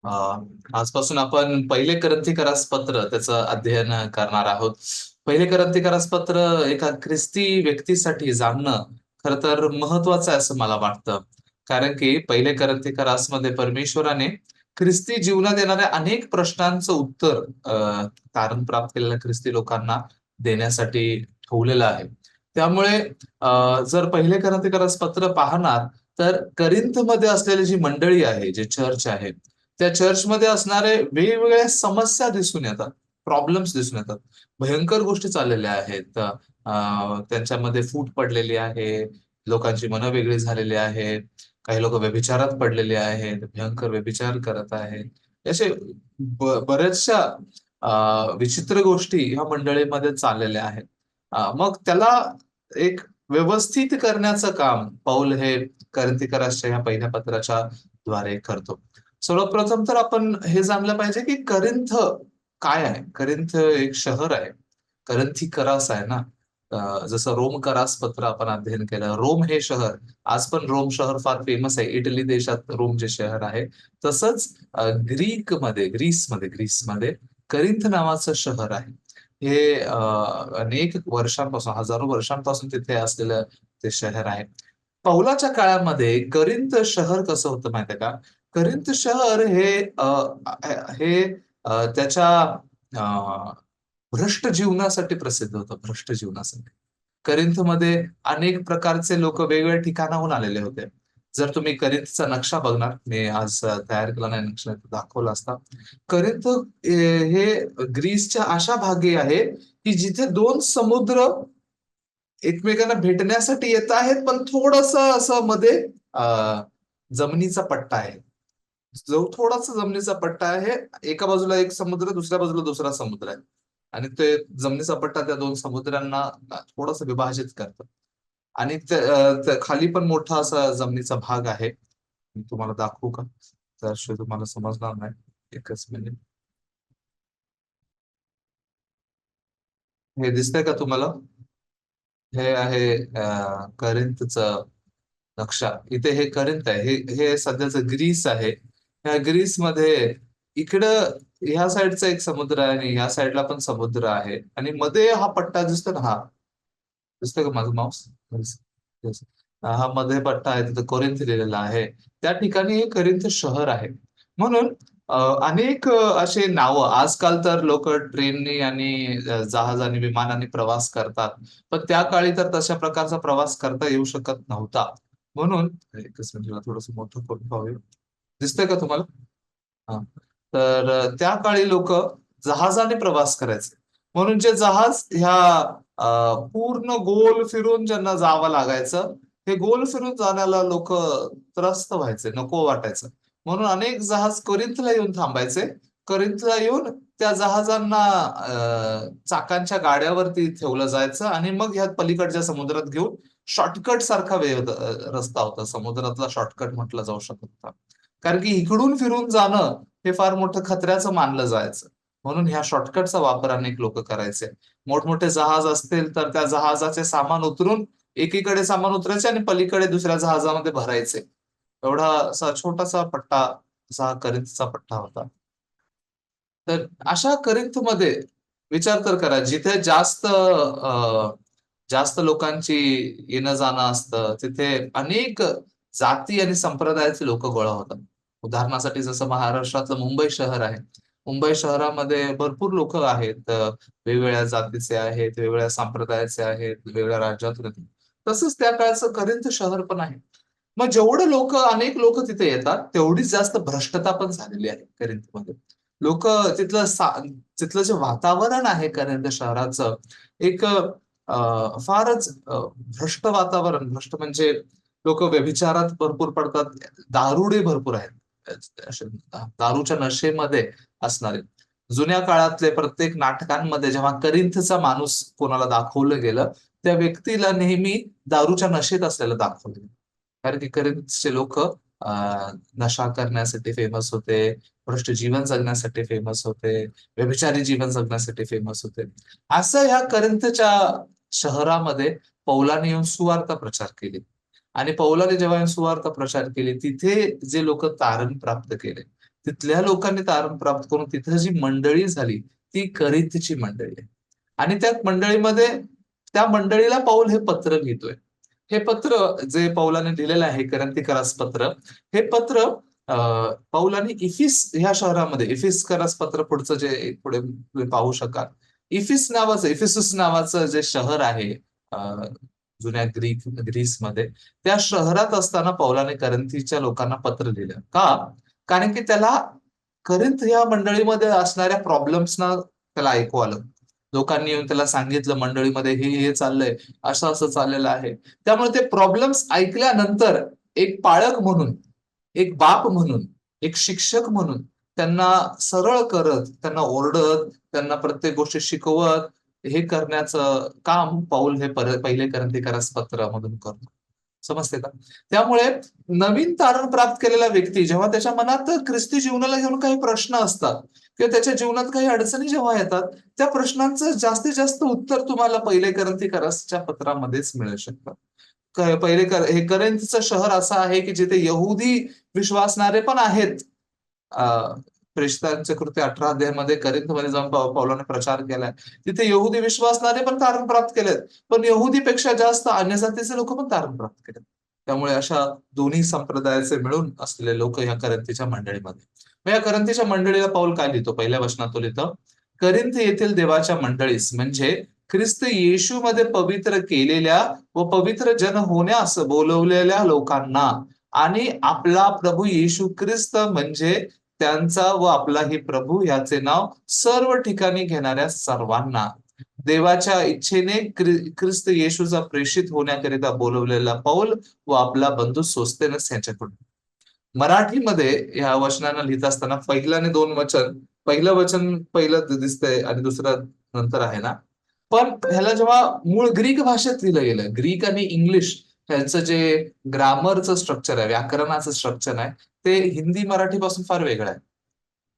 अ, आजपासून आपण पहिले करंथीकरास पत्र त्याचं अध्ययन करणार आहोत. पहिले करंथीकरास पत्र एका ख्रिस्ती व्यक्तीसाठी जाणणं खरं तर महत्वाचं आहे असं मला वाटतं. कारण की पहिले करंथीकरासमध्ये परमेश्वराने ख्रिस्ती जीवनात येणाऱ्या अनेक प्रश्नांचं उत्तर तारण प्राप्त केलेल्या ख्रिस्ती लोकांना देण्यासाठी ठेवलेलं आहे. त्यामुळे जर पहिले करंथीकरास पत्र पाहणार तर करिंथमध्ये असलेली जी मंडळी आहे, जे चर्च आहे, त्या चर्चमध्ये असणारे वेगवेगळ्या समस्या दिसून येतात, प्रॉब्लेम्स दिसून येतात. भयंकर गोष्टी चाललेल्या आहेत. त्यांच्यामध्ये फूट पडलेली आहे, लोकांची मनं वेगळी झालेली आहेत, काही लोक व्यभिचारात पडलेले आहेत, भयंकर व्यभिचार करत आहेत. असे बऱ्याचशा विचित्र गोष्टी ह्या मंडळीमध्ये चाललेल्या आहेत. मग त्याला एक व्यवस्थित करण्याचं काम पौल हे करंथीकरासच्या ह्या पहिल्या पत्राच्या द्वारे करतो. सर्वप्रथम तर आपण हे जाणलं पाहिजे की करिंथ काय आहे. करिंथ एक शहर आहे. करंथी करास आहे ना. जसं रोम करास पत्र आपण अध्ययन केलं. रोम हे शहर, आज पण रोम शहर फार फेमस आहे. इटली देशात रोम जे शहर आहे, तसंच ग्रीसमध्ये करिंथ नावाचं शहर आहे. हे अनेक वर्षांपासून, हजारो वर्षांपासून तिथे असलेलं ते शहर आहे. पौलाच्या काळामध्ये करिंथ शहर कसं होतं माहितीये का? करिंथ शहर हे त्याच्या भ्रष्ट जीवनासाठी प्रसिद्ध होतं, भ्रष्ट जीवनासाठी. करिंथमध्ये अनेक प्रकारचे लोक वेगवेगळ्या ठिकाणाहून आलेले होते. जर तुम्ही करिंथचा नक्षा बघणार, मी आज तयार केला नाही नक्षा, दाखवला असता. करिंथ हे ग्रीसच्या अशा भागी आहे की जिथे दोन समुद्र एकमेकांना भेटण्यासाठी येत आहेत, पण थोडस असं मध्ये जमिनीचा पट्टा आहे. जो थोडासा जमिनीचा पट्टा आहे, एका बाजूला एक समुद्र, दुसऱ्या बाजूला दुसरा समुद्र आहे. आणि ते जमिनीचा पट्टा त्या दोन समुद्रांना थोडासा विभाजित करतात. आणि खाली पण मोठा असा जमिनीचा भाग आहे. मी तुम्हाला दाखवू का? त्याशिवाय तुम्हाला समजणार नाही. एकच मिनिट. हे दिसतंय का तुम्हाला? हे आहे करिंथचं नक्षा. इथे हे करिंथ आहे. हे सध्याचं ग्रीस आहे. ह्या ग्रीसमध्ये इकडं ह्या साईडचा एक समुद्र आहे आणि ह्या साईडला पण समुद्र आहे आणि मध्ये हा पट्टा दिसतो ना, हा दिसतोय का माझा माऊस? Yes. हा मध्ये पट्टा आहे, तिथे कोरिंथ लिहिलेला आहे. त्या ठिकाणी हे करिंथ शहर आहे. म्हणून अनेक असे नावं आजकाल तर लोक ट्रेननी आणि जहाजाने, विमानाने प्रवास करतात. पण त्या काळी तर तशा प्रकारचा प्रवास करता येऊ शकत नव्हता. म्हणून एकच मिनिट, थोडस मोठं करून पाहूया. दिसतंय का तुम्हाला? हा. तर त्या काळी लोक जहाजाने प्रवास करायचे. म्हणून जे जहाज ह्या पूर्ण गोल फिरून ज्यांना जावं लागायचं, हे गोल फिरून जाण्याला लोक त्रस्त व्हायचे, नको वाटायचं. म्हणून अनेक जहाज करिंथला येऊन थांबायचे. करिंथला येऊन त्या जहाजांना चाकांच्या गाड्यावरती ठेवलं जायचं आणि मग ह्या पलीकडच्या समुद्रात घेऊन शॉर्टकट सारखा रस्ता होता. समुद्रातला शॉर्टकट म्हटलं जाऊ शकत होता. कारण की इकडून फिरून जाणं हे फार मोठं खतऱ्याचं मानलं जायचं. म्हणून ह्या शॉर्टकटचा वापर अनेक लोक करायचे. मोठमोठे जहाज असतील तर त्या जहाजाचे सामान उतरून एकीकडे सामान उतरायचे आणि पलीकडे दुसऱ्या जहाजामध्ये भरायचे. एवढा असा छोटासा पट्टा, असा हा करिंथचा पट्टा होता. तर अशा करिंथमध्ये विचार तर करा, जिथे जास्त लोकांची येणं जाणं असतं, तिथे अनेक जाती आणि संप्रदायाचे लोक गोळा होतात. उदाहरणासाठी जसं महाराष्ट्रातलं मुंबई शहर आहे. मुंबई शहरामध्ये भरपूर लोक आहेत. वेगवेगळ्या जातीचे आहेत, वेगवेगळ्या संप्रदायाचे आहेत, वेगवेगळ्या राज्यातून येतात. तसंच त्या काळचं करिंथ शहर पण आहे. मग जेवढे लोक, अनेक लोक तिथे येतात, तेवढीच जास्त भ्रष्टता पण झालेली आहे करिंथमध्ये. लोक तिथलं जे वातावरण आहे करिंथ शहराचं, एक फारच भ्रष्ट वातावरण. भ्रष्ट म्हणजे लोक व्यभिचारात भरपूर पडतात, दारुडे भरपूर आहेत, असे दारूच्या नशेमध्ये असणारे. जुन्या काळातले प्रत्येक नाटकांमध्ये जेव्हा करिंथचा माणूस कोणाला दाखवलं गेलं, त्या व्यक्तीला नेहमी दारूच्या नशेत असलेलं दाखवलं गेलं. कारण की करिंथचे लोक नशा करण्यासाठी फेमस होते, भ्रष्ट जीवन जगण्यासाठी फेमस होते, व्यभिचारी जीवन जगण्यासाठी फेमस होते. असं ह्या करिंथच्या शहरामध्ये पौलाने येऊन सुवार्थ प्रचार केली. आणि पौलाने जेव्हा येऊन सुवार्थ प्रचार केली, तिथे जे लोक तारण प्राप्त केले, तिथल्या लोकांनी तारण प्राप्त करून तिथे जी मंडळी झाली ती करिंथची मंडळी आहे. आणि त्या मंडळीमध्ये त्या मंडळीला पाऊल हे पत्र लिहितोय. हे पत्र जे पौलाने लिहिलेलं आहे करंथीकरास पत्र, हे पत्र पौलाने इफिस ह्या शहरामध्ये, इफिस करास पत्र पुढचं जे पुढे तुम्ही पाहू शकाल, इफिसस नावाचं जे शहर आहे जुन्या ग्रीसमध्ये, त्या शहरात असताना पौलाने करंथीच्या लोकांना पत्र लिहिलं. का? कारण की त्याला करिंथ या मंडळीमध्ये असणाऱ्या प्रॉब्लेम्सना त्याला ऐकू आलं. लोकांनी येऊन त्याला सांगितलं मंडळीमध्ये हे चाललंय, असं असं चाललेलं आहे. त्यामुळे ते प्रॉब्लेम्स ऐकल्यानंतर एक पाळक म्हणून, एक बाप म्हणून, एक शिक्षक म्हणून त्यांना सरळ करत, त्यांना ओरडत, त्यांना प्रत्येक गोष्ट शिकवत हे करण्याचं काम पाऊल हे पहिले करंथीकरास पत्रामधून करतो. समजते का? त्यामुळे नवीन तारण प्राप्त केलेला व्यक्ती जेव्हा त्याच्या मनात ख्रिस्ती जीवनाला घेऊन काही प्रश्न असतात किंवा त्याच्या जीवनात काही अडचणी जेव्हा येतात, त्या प्रश्नांचं जास्तीत जास्त उत्तर तुम्हाला पहिले करंथीकरासच्या पत्रामध्येच मिळू शकतं. हे करिंथचं शहर असं आहे की जिथे यहुदी विश्वासणारे पण आहेत. प्रेषितांचे कृत्य 18 अध्यायामध्ये करिंथमध्ये जाऊन पौलाने प्रचार केलाय. तिथे यहुदी विश्वासणारे पण तारण प्राप्त केलेत, पण यहुदीपेक्षा जास्त अन्य जातीचे लोक पण तारण प्राप्त केलेत. त्यामुळे अशा दोन्ही संप्रदायाचे मिळून असलेले लोक या करंथीच्या मंडळीमध्ये. या करंथीच्या मंडळीला पाऊल काय लिहितो? पहिल्या वचनात तो लिहितो, करिंथ येथील देवाच्या मंडळीस म्हणजे ख्रिस्त येशूमध्ये पवित्र केलेल्या व पवित्र जन होण्यास बोलवलेल्या लोकांना आणि आपला प्रभू येशू ख्रिस्त म्हणजे त्यांचा व आपलाही प्रभू याचे नाव सर्व ठिकाणी घेणाऱ्या सर्वांना देवाच्या इच्छेने ख्रिस्त येशूचा प्रेषित होण्याकरिता बोलवलेला पौल व आपला बंधू सोस्थेनस यांच्याकडून. मराठीमध्ये या वचनांना लिहित असताना पहिल्याने 2 वचन, पहिलं वचन पहिलं दिसतंय आणि दुसरं नंतर आहे ना. पण ह्याला जेव्हा मूळ ग्रीक भाषेत लिहिलं गेलं, ग्रीक आणि इंग्लिश ह्यांचं जे ग्रामरचं स्ट्रक्चर आहे, व्याकरणाचं स्ट्रक्चर आहे, ते हिंदी मराठीपासून फार वेगळं आहे.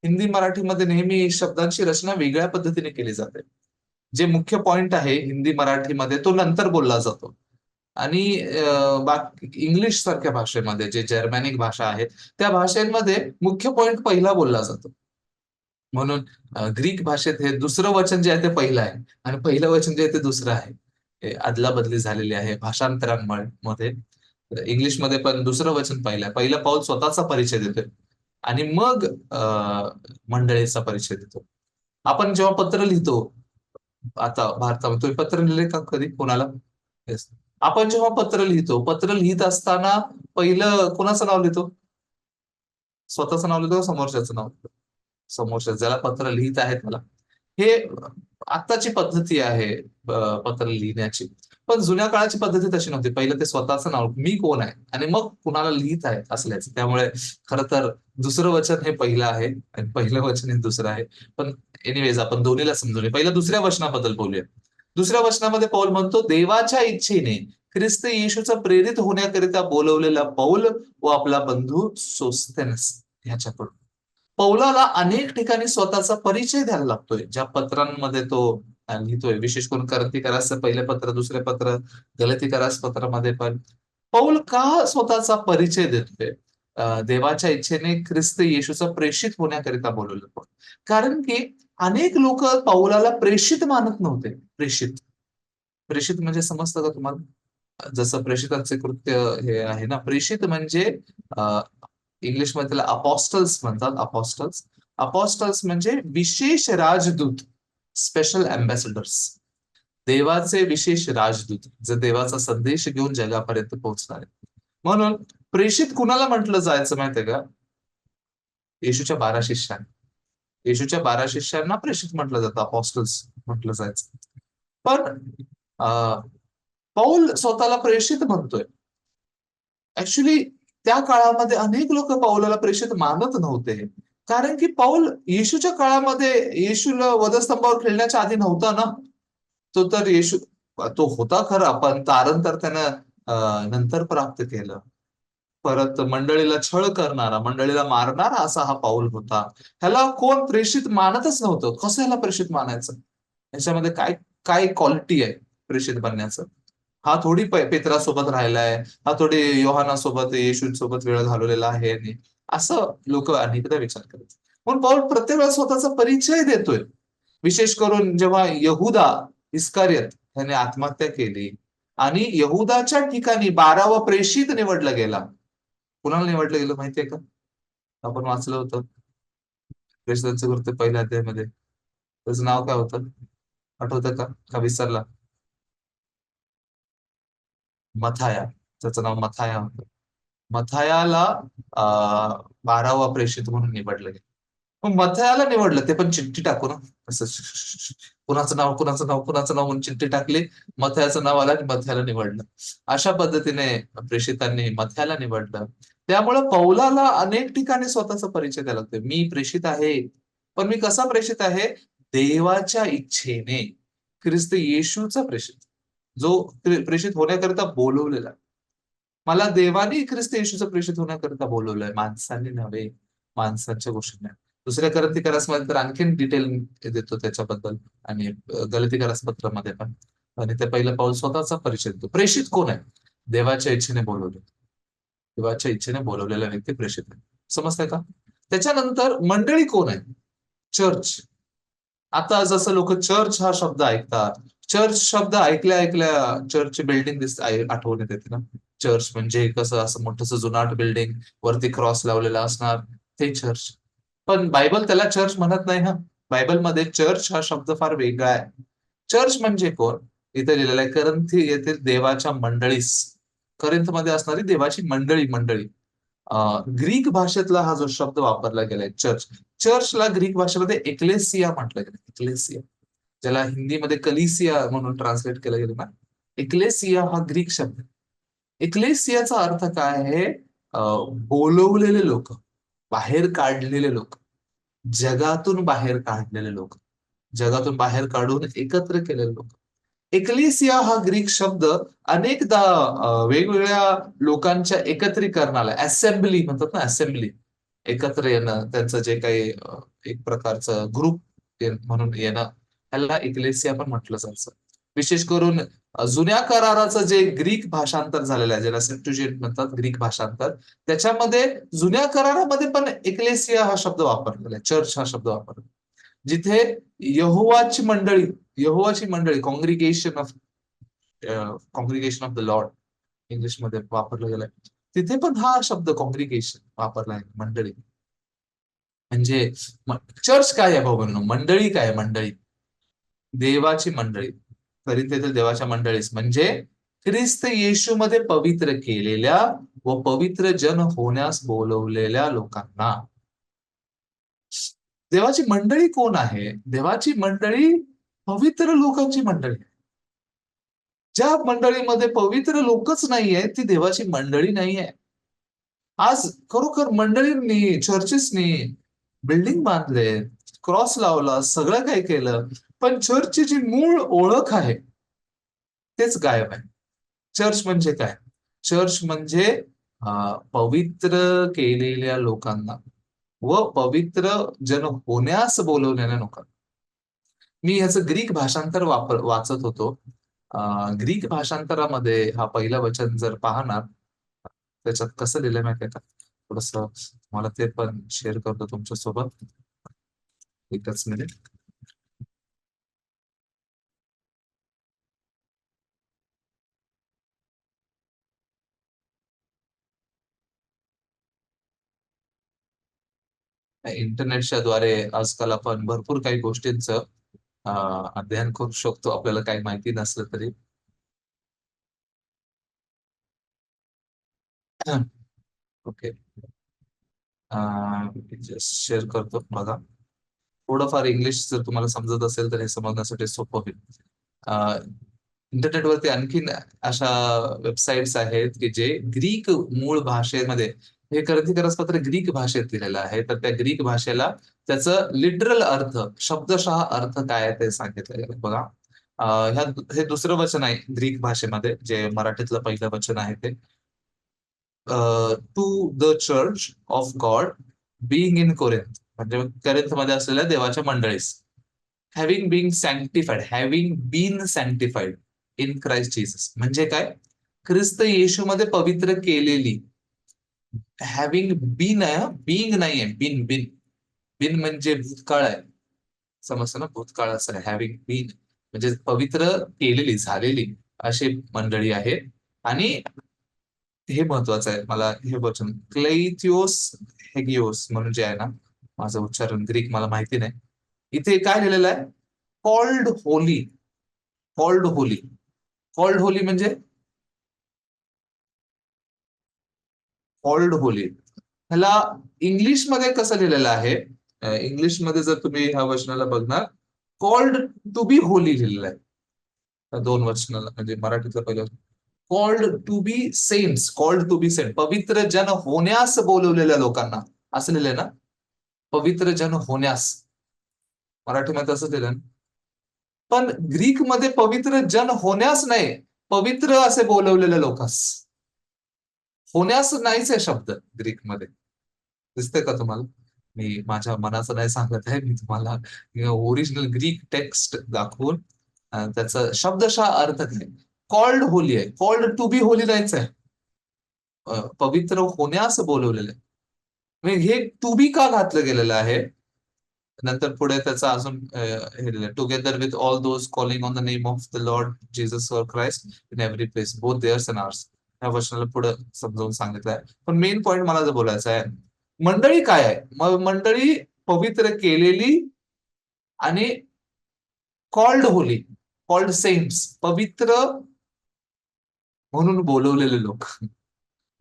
हिंदी मराठीमध्ये नेहमी शब्दांची रचना वेगळ्या पद्धतीने केली जाते. जे मुख्य पॉइंट आहे हिंदी मराठीमध्ये तो नंतर बोलला जातो. आणि इंग्लिश सारख्या भाषेमध्ये जे जर्मॅनिक भाषा आहे त्या भाषेमध्ये मुख्य पॉइंट पहिला बोलला जातो. म्हणून ग्रीक भाषेत हे दुसरं वचन जे आहे ते पहिलं आहे आणि पहिलं वचन जे आहे ते दुसरं आहे. हे अदला बदली झालेली आहे भाषांतरांमध्ये. इंग्लिशमध्ये पण दुसरं वचन पहिलं आहे. पहिलं पाऊल स्वतःचा परिचय देतोय आणि मग मंडळीचा परिचय देतो. आपण जेव्हा पत्र लिहितो, आता भारतामध्ये तुम्ही पत्र लिहिले का कधी कोणाला? येस. आपण जेव्हा पत्र लिहित असताना पहिलं कोणाचं नाव लिहितो? स्वतःचं नाव लिहितो का समोरच्याचं नाव लिहितो? समोरच्या ज्याला पत्र लिहित आहे त्याला. हे आत्ताची पद्धती आहे पत्र लिहिण्याची. पण जुन्या काळाची पद्धती तशी नव्हती. पहिलं ते स्वतःचं नाव, मी कोण आहे आणि मग कुणाला लिहित आहे असल्याचं. त्यामुळे खरं तर दुसरं वचन हे पहिलं आहे आणि पहिलं वचन हे दुसरं आहे. पण एनिवेज आपण दोन्हीला समजून घेऊ. पहिलं दुसऱ्या वचनाबद्दल बोलूया. दुसऱ्या वचनामध्ये पौल म्हणतो, देवाच्या इच्छेने ख्रिस्त येशूचा प्रेरित होण्याकरिता बोलवलेला पौल व आपला बंधू सोस्थेनस ह्याच्याकडून. पौलाला अनेक ठिकाणी स्वतःचा परिचय द्यायला लागतोय. ज्या पत्रांमध्ये तो लिहितोय, विशेष करून करंथीकरासचं पहिले पत्र, दुसरे पत्र, गलातीकरास पत्रामध्ये पण पौल का स्वतःचा परिचय देतोय? देवाच्या इच्छेने ख्रिस्त येशूचा प्रेषित होण्याकरिता बोलवलं पौल. कारण की अनेक लोक पौलाला प्रेषित मानत नव्हते. प्रेषित म्हणजे समजतं का तुम्हाला? जसं प्रेषितांचे कृत्य हे आहे ना, प्रेषित म्हणजे इंग्लिशमध्ये त्याला अपॉस्टल्स म्हणतात. अपॉस्टल्स म्हणजे विशेष राजदूत, स्पेशल अँबॅसेडर्स, देवाचे विशेष राजदूत, जे देवाचा संदेश घेऊन जगापर्यंत पोहोचणार आहे. म्हणून प्रेषित कुणाला म्हटलं जायचं माहितीये का? येशूच्या 12 शिष्यांना. येशूच्या 12 शिष्यांना प्रेषित म्हटलं जातं, अपॉस्टल्स म्हटलं जायचं. पण पौल स्वतःला प्रेषित म्हणतोय. ऍक्च्युली त्या काळामध्ये अनेक लोक पौलाला प्रेषित मानत नव्हते. कारण की पौल येशूच्या काळामध्ये येशूला वधस्तंभावर खेळण्याच्या आधी नव्हता ना. तो तर येशू तो होता खरा, पण तारण तर त्यानं नंतर प्राप्त केलं. परत मंडळीला छळ करणारा, मंडळीला मारणारा असा हा पौल होता. ह्याला कोण प्रेषित मानतच नव्हतं. कसं ह्याला प्रेषित मानायचं? ह्याच्यामध्ये काय काय क्वालिटी आहे प्रेषित बनण्याचं? हा थोडी पेत्रासोबत राहिलाय, हा थोडी योहानासोबत, येशूसोबत वेळ घालवलेला आहे. असं लोक अनेकदा विचार करतात. पण पाऊल प्रत्येक वेळेला स्वतःचा परिचय देतोय. विशेष करून जेव्हा यहुदा इस्कारियत याने आत्महत्या केली आणि यहुदाच्या ठिकाणी 12वा प्रेषित निवडला गेला. कुणाला निवडलं गेलं माहितीये का? आपण वाचलं होतं प्रेषितांचं कृत्य पहिल्या अध्यायामध्ये. त्याचं नाव काय होतं? आठवतं का? का विसरला? मथाया. त्याचं नाव मथाया होतं. मथायाला 12वा प्रेषित म्हणून निवडलं गेलं. मग मथायाला निवडलं, ते पण चिठ्ठी टाकू ना, असं कुणाचं नाव कुणाचं नाव कुणाचं नाव म्हणून चिठ्ठी टाकली. मथायाचं नाव आलं आणि मथायाला निवडलं. अशा पद्धतीने प्रेषितांनी मथायाला निवडलं. त्यामुळे पौलाला अनेक ठिकाणी स्वतःचा परिचय द्यायला लागतोय. मी प्रेषित आहे. पण मी कसा प्रेषित आहे? देवाच्या इच्छेने. ख्रिस्त येशूचा प्रेषित. जो प्रेषित होण्याकरिता बोलवलेला. मला देवाने ख्रिस्त येशूचं प्रेषित होण्याकरिता बोलवलंय, माणसांनी नव्हे. माणसांच्या गोष्टी नाही. दुसऱ्या गलतीकारासमध्ये तर आणखीन डिटेल देतो त्याच्याबद्दल आणि गलतीकारास पत्रामध्ये पण. आणि ते पहिलं पाऊल स्वतःचा परिचय देतो. प्रेषित कोण आहे? देवाच्या इच्छेने बोलवले. देवाच्या इच्छेने बोलवलेला व्यक्ती प्रेषित आहे. समजतंय का? त्याच्यानंतर मंडळी कोण आहे? चर्च. आता जसं लोक चर्च हा शब्द ऐकतात, चर्च शब्द ऐकल्या ऐकल्या चर्चची बिल्डिंग आठवण येते ना. चर्च म्हणजे कसं असं मोठंसं जुनाट बिल्डिंग, वरती क्रॉस लावलेला असणार, ते चर्च. पण बायबल त्याला चर्च म्हणत नाही. हा, बायबलमध्ये चर्च हा शब्द फार वेगळा आहे. चर्च म्हणजे कोण? इथे लिहिलेलं आहे, करंथी येथील देवाच्या मंडळीस. करिंथमध्ये असणारी देवाची मंडळी. मंडळी ग्रीक भाषेतला हा जो शब्द वापरला गेलाय चर्च. चर्चला ग्रीक भाषेमध्ये एक्लेसिया म्हटलं गेलं. एक्लेसिया, ज्याला हिंदीमध्ये कलिसिया म्हणून ट्रान्सलेट केलं गेलं ना. एक्लेसिया हा ग्रीक शब्द. एक्लेसियाचा अर्थ काय आहे? बोलवलेले लोक, बाहेर काढलेले लोक, जगातून बाहेर काढलेले लोक, जगातून बाहेर काढून एकत्र केलेले लोक. एक्लेसिया हा ग्रीक शब्द अनेकदा वेगवेगळ्या लोकांच्या एकत्रीकरणाला, असेंब्ली म्हणतात ना, असेंब्ली, एकत्र येणं, त्यांचं जे काही एक प्रकारचं ग्रुप म्हणून येणं, ह्याला एक्लेसिया पण म्हटलं जायचं. विशेष करून जुन्या कराराचं जे ग्रीक भाषांतर झालेलं आहे, ज्याला सेप्ट्युजिंट म्हणतात, ग्रीक भाषांतर, त्याच्यामध्ये जुन्या करारामध्ये पण एक्लेसिया हा शब्द वापरलेला आहे, चर्च हा शब्द वापरला. जिथे यहोवाची मंडळी, यहोवाची मंडळी, कॉंग्रिगेशन ऑफ द लॉर्ड इंग्लिशमध्ये वापरलं गेलंय, तिथे पण हा शब्द कॉंग्रिगेशन वापरला आहे, मंडळी. म्हणजे चर्च काय आहे भाऊ? मंडळी काय आहे? मंडळी, देवाची मंडळी. तेथील देवाच्या मंडळीस म्हणजे ख्रिस्त येशूमध्ये पवित्र केलेल्या व पवित्र जन होण्यास बोलवलेल्या लोकांना. देवाची मंडळी कोण आहे? देवाची मंडळी पवित्र लोकांची मंडळी. ज्या मंडळीमध्ये पवित्र लोकच नाहीये, ती देवाची मंडळी नाहीये. आज खरोखर मंडळींनी, चर्चेसनी बिल्डिंग बांधले, क्रॉस लावला, सगळं काही केलं, पण चर्चची जी मूळ ओळख आहे तेच गायब आहे. चर्च म्हणजे काय? चर्च म्हणजे पवित्र केलेल्या लोकांना व पवित्र जन होण्यास बोलवलेल्या लोकांना. मी ह्याचं ग्रीक भाषांतर वाचत होतो. ग्रीक भाषांतरामध्ये हा पहिलं वचन जर पाहणार, त्याच्यात कसं लिहिलंय माहितीये का? थोडस मला ते पण शेअर करतो तुमच्या सोबत. एकच मिनिट. इंटरनेटच्या द्वारे आजकाल आपण भरपूर काही गोष्टींचं अध्ययन करू शकतो, आपल्याला काही माहिती नसलं तरी. ओके, जस्ट शेअर करतो बघा. थोडंफार इंग्लिश जर तुम्हाला समजत असेल तर हे समजण्यासाठी सोपं होईल. इंटरनेटवरती आणखीन अशा वेबसाईट्स आहेत की जे ग्रीक मूळ भाषेमध्ये, हे करंथीकरसपत्र ग्रीक भाषेत दिलेलं आहे, तर त्या ग्रीक भाषेला त्याचं लिटरल अर्थ, शब्दशः अर्थ काय आहे ते सांगितलं गेलं बघा. हे दुसरं वचन आहे ग्रीक भाषेमध्ये, जे मराठीतलं पहिलं वचन आहे ते. To the church of God being in Corinth, म्हणजे कोरिंथमध्ये असलेल्या देवाच्या मंडळीस. Having been sanctified in Christ Jesus, म्हणजे काय? ख्रिस्त येशूमध्ये पवित्र केलेली. हॅव्हिंग बीन आहे, बिंग नाहीये, बिन बिन. बिन म्हणजे भूतकाळ आहे, समजतं ना, भूतकाळ असं आहे. हॅव्हिंग बीन म्हणजे पवित्र केलेली, झालेली अशी मंडळी आहे. आणि हे महत्वाचं आहे मला, हे वचन क्लेथिओस हेगिओस म्हणून जे आहे ना, माझं उच्चारण ग्रीक मला माहिती नाही, इथे काय लिहिलेलं आहे? Called Holy. Called Holy. Called Holy म्हणजे कॉल्ड होली. ह्याला इंग्लिशमध्ये कसं लिहिलेलं आहे? इंग्लिशमध्ये जर तुम्ही ह्या वचनाला बघणार, कॉल्ड टू बी होली लिहिलेलं आहे. त्या दोन वचनाला म्हणजे मराठीतलं पहिलं, called to be saints. Called to be saint, पवित्र जन होण्यास बोलवलेल्या लोकांना, असं लिहिलंय ना, पवित्र जन होण्यास. मराठीमध्ये असं लिहिलं ना? पण ग्रीकमध्ये पवित्र जन होण्यास नाही, पवित्र असे बोलवलेल्या लोकांस. होण्यास नाहीच आहे शब्द ग्रीकमध्ये. दिसतंय का तुम्हाला? मी माझ्या मनाचं नाही सांगत आहे, मी तुम्हाला ओरिजिनल ग्रीक टेक्स्ट दाखवून त्याचा शब्दशः अर्थ काय. कॉल्ड होली आहे, कॉल्ड टू बी होली नाहीच आहे. पवित्र होण्यास बोलवलेलं आहे. म्हणजे हे टू बी का घातलं गेलेलं आहे? नंतर पुढे त्याचा अजून हे together with all those calling on the name of the Lord Jesus और Christ in every place both theirs and ours. ह्या वचनाला पुढे समजावून सांगितलं आहे. पण मेन पॉईंट मला जर बोलायचा आहे, मंडळी काय आहे? मंडळी पवित्र केलेली आणि कॉल्ड होली, कॉल्ड सेंट्स, पवित्र म्हणून बोलवलेले लोक,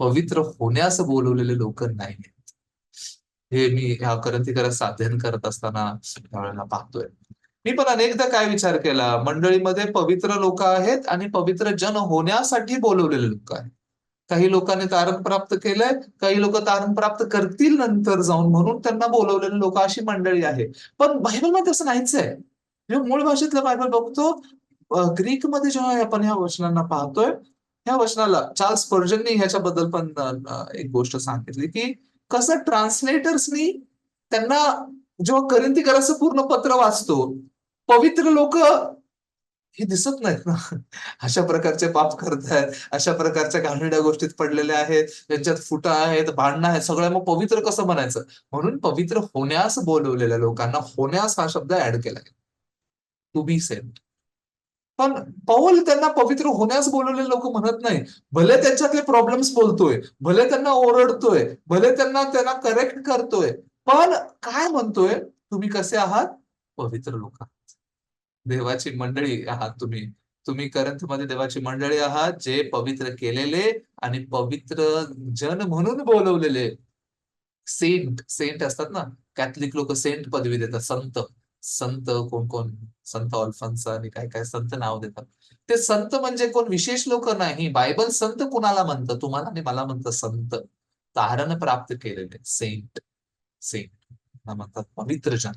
पवित्र होण्यास बोलवलेले लोक नाही. हे मी ह्या करंथीकरांचं अध्ययन करत असताना त्यावेळेला पाहतोय. मी पण अनेकदा काय विचार केला, मंडळीमध्ये पवित्र लोक आहेत आणि पवित्र जन होण्यासाठी बोलवलेले लोक आहेत. काही लोकांनी तारण प्राप्त केलंय, काही लोक तारण प्राप्त करतील नंतर जाऊन, म्हणून त्यांना बोलवलेले लोक, अशी मंडळी आहे. पण बायबलमध्ये असं नाहीच आहे. जेव्हा मूळ भाषेतलं बायबल बघतो, ग्रीकमध्ये जेव्हा आपण ह्या वचनांना पाहतोय, ह्या वचनाला चार्ल्स स्पर्जननी ह्याच्याबद्दल पण एक गोष्ट सांगितली, की कसं ट्रान्सलेटर्सनी त्यांना, जेव्हा करिंथीकरांचं पूर्ण पत्र वाचतो, पवित्र लोक हे दिसत नाहीत ना. अशा प्रकारचे पाप करतायत, अशा प्रकारच्या घाणेरड्या गोष्टीत पडलेले आहेत, त्यांच्यात फुटा आहेत, भांडणं आहेत, सगळं, मग पवित्र कसं म्हणायचं? म्हणून पवित्र होण्यास बोलवलेल्या लोकांना होण्यास हा शब्द ऍड केला, टू बी सेंट. पण पौल त्यांना पवित्र होण्यास बोलवलेले लोक म्हणत नाही. भले त्यांच्यातले प्रॉब्लेम्स बोलतोय, भले त्यांना ओरडतोय, भले त्यांना त्यांना करेक्ट करतोय, पण काय म्हणतोय? तुम्ही कसे आहात? पवित्र लोक आहात, देवाची मंडळी आहात तुम्ही. तुम्ही करंथमध्ये देवाची मंडळी आहात, जे पवित्र केलेले आणि पवित्र जन म्हणून बोलवलेले. सेंट, सेंट असतात ना, कॅथलिक लोक सेंट पदवी देतात, संत. संत कोण कोण, संत ऑल्फन्स आणि काय काय संत नाव देतात. ते संत म्हणजे कोण विशेष लोक नाही. बायबल संत कुणाला म्हणतं? तुम्हाला आणि मला म्हणतं संत, तारण प्राप्त केलेले सेंट. सेंट म्हणतात पवित्र जन.